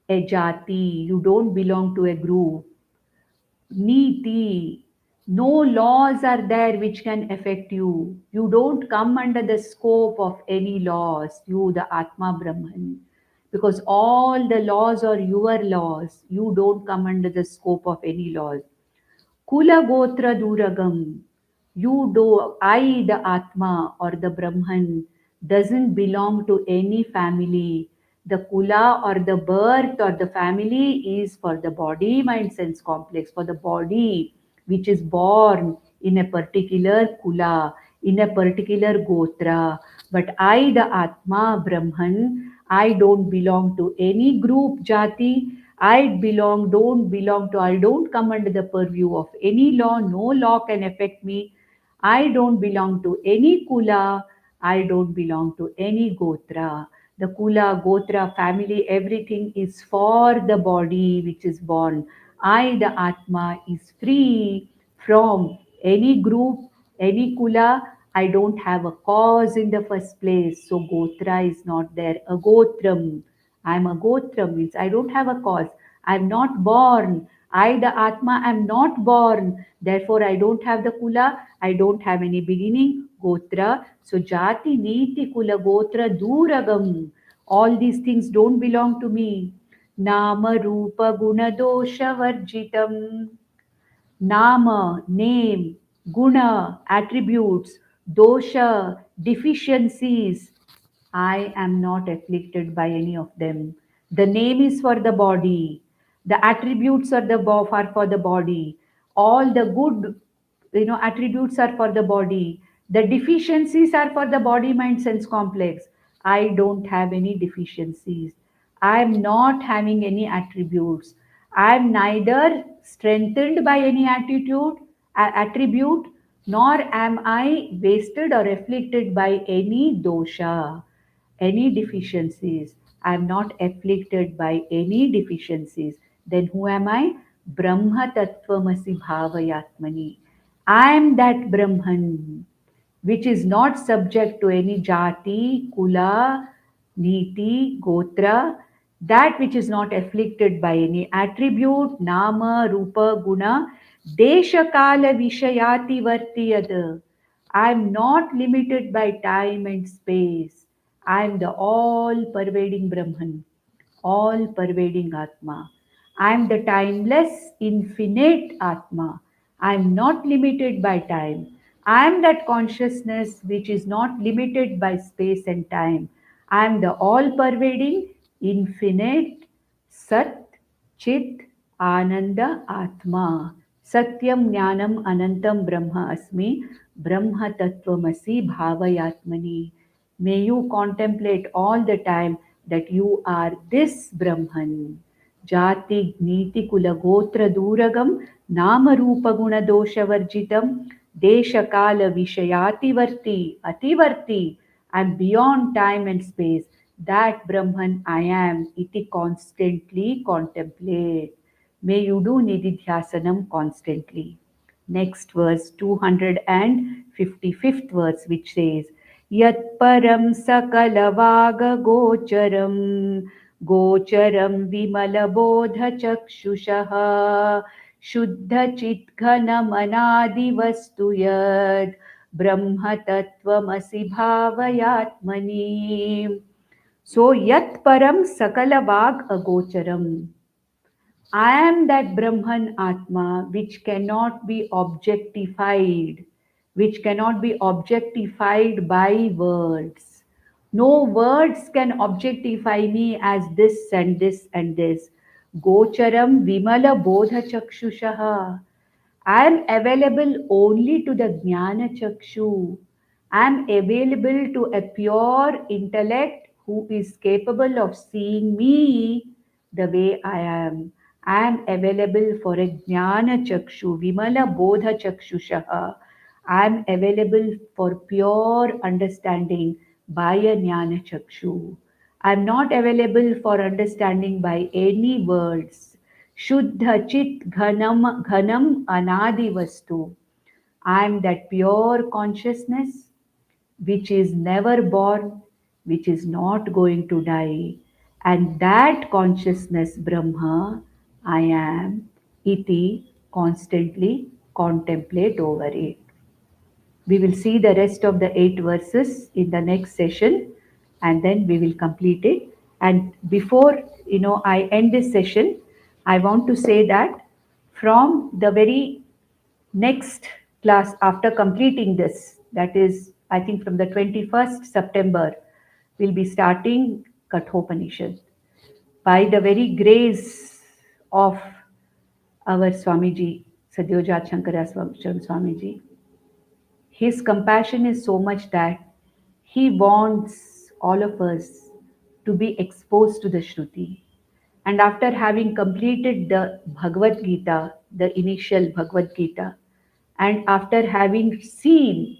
a jati. You don't belong to a group. Niti. No laws are there which can affect you. You don't come under the scope of any laws. You, the Atma Brahman. Because all the laws are your laws. You don't come under the scope of any laws. Kula Gotra Duragam. You do, I, the Atma or the Brahman, doesn't belong to any family. The Kula or the birth or the family is for the body, mind, sense complex, for the body which is born in a particular Kula, in a particular Gotra. But I, the Atma, Brahman, I don't belong to any group, Jati. I don't come under the purview of any law. No law can affect me. I don't belong to any Kula. I don't belong to any Gotra. The Kula, Gotra, family, everything is for the body which is born. I, the Atma, is free from any group, any Kula. I don't have a cause in the first place. So Gotra is not there. A Gotram. I'm a Gotram means I don't have a cause. I'm not born. I, the Atma, am not born. Therefore, I don't have the Kula. I don't have any beginning. Gotra. So, Jati, Niti, Kula, Gotra, Duragam. All these things don't belong to me. Nama, Rupa, Guna, Dosha, Varjitam. Nama, name, guna, attributes, dosha, deficiencies. I am not afflicted by any of them. The name is for the body. The attributes are for the body. All the good, attributes are for the body. The deficiencies are for the body, mind, sense complex. I don't have any deficiencies. I am not having any attributes. I am neither strengthened by any attribute, nor am I wasted or afflicted by any dosha, any deficiencies. I am not afflicted by any deficiencies. Then who am I? Brahma Tattvamasi Bhavayatmani. I am that Brahman which is not subject to any jati, kula, niti, gotra, that which is not afflicted by any attribute, nama, rupa, guna, desha, kala, vishayati, vartiyad. I am not limited by time and space. I am the all pervading Brahman, all pervading Atma. I am the timeless, infinite Atma. I am not limited by time. I am that consciousness which is not limited by space and time. I am the all pervading, infinite Sat, Chit, Ananda, Atma. Satyam Jnanam Anantam Brahma Asmi, Brahma Tattvamasi Bhavayatmani. May you contemplate all the time that you are this Brahman. Jati Niti Kula Gotra Duragam Nama Rupa Guna Dosha Varjitam Desha Kala Vishayati Varti Ativarti. I'm beyond time and space. That Brahman I am, iti constantly contemplate. May you do Nididhyasanam constantly. Next verse, 255th verse, which says, Yat param sakalavaga gocharam gocharam vimala bodha chakshushaha shuddha chitghana manadi vastu yad brahma tattvamasi bhavayatmani. So yat param sakala vag agocharam. I am that Brahman Atma which cannot be objectified, which cannot be objectified by words. No words can objectify me as this and this and this. Gocharam Vimala Bodha Chakshushaha. I am available only to the Jnana Chakshu. I am available to a pure intellect who is capable of seeing me the way I am. I am available for a Jnana Chakshu, Vimala Bodha Chakshushaha. I am available for pure understanding by a Jnana Chakshu. I am not available for understanding by any words. Shuddha Chit Ghanam Anadi Vastu. I am that pure consciousness which is never born, which is not going to die. And that consciousness, Brahma, I am, iti, constantly contemplate over it. We will see the rest of the 8 verses in the next session and then we will complete it. And before I end this session, I want to say that from the very next class after completing this, that is, I think from the 21st September, we'll be starting Kathopanishad. By the very grace of our Swamiji, Sadyojat Shankaracharya Swamiji, his compassion is so much that he wants all of us to be exposed to the Shruti. And after having completed the Bhagavad Gita, the initial Bhagavad Gita, and after having seen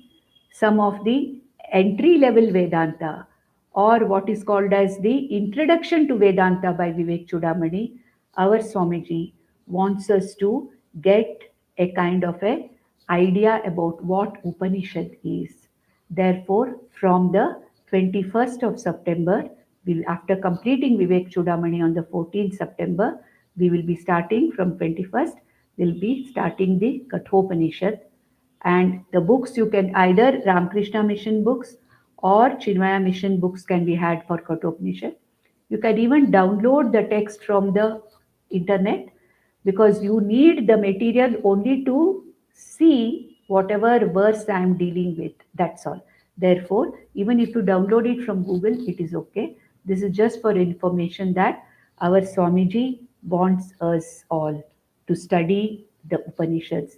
some of the entry level Vedanta, or what is called as the Introduction to Vedanta by Vivekachudamani, our Swamiji wants us to get a kind of a idea about what Upanishad is. Therefore, from the 21st of September, after completing Vivekachudamani on the 14th September, we will be starting from 21st, we'll be starting the Kathopanishad. And the books you can either Ramakrishna Mission books or Chinmaya Mission books can be had for Kathopanishad. You can even download the text from the internet because you need the material only to see whatever verse I am dealing with. That's all. Therefore, even if you download it from Google, it is okay. This is just for information that our Swamiji wants us all to study the Upanishads.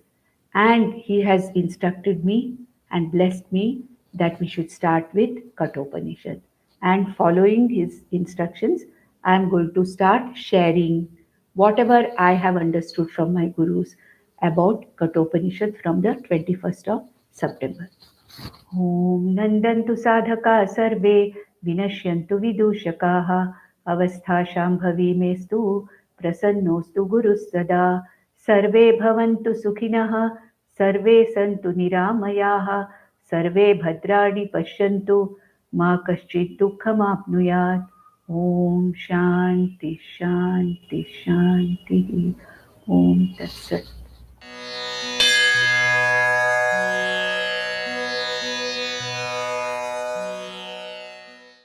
And he has instructed me and blessed me that we should start with Kathopanishad. And following his instructions, I am going to start sharing whatever I have understood from my gurus about Kathopanishad from the 21st of September. ॐ नन्दन्तु साधका सर्वे विनश्यन्तु विदूषकाः अवस्थाशाम्भवी मेस्तु प्रसन्नोऽस्तु गुरुः सदा सर्वे भवन्तु सुखिनः सर्वे सन्तु निरामयाः सर्वे भद्राणि पश्यन्तु मा कश्चित् दुःखमाप्नुयात् ॐ शान्ति शान्ति शान्तिः ॐ तत्सत्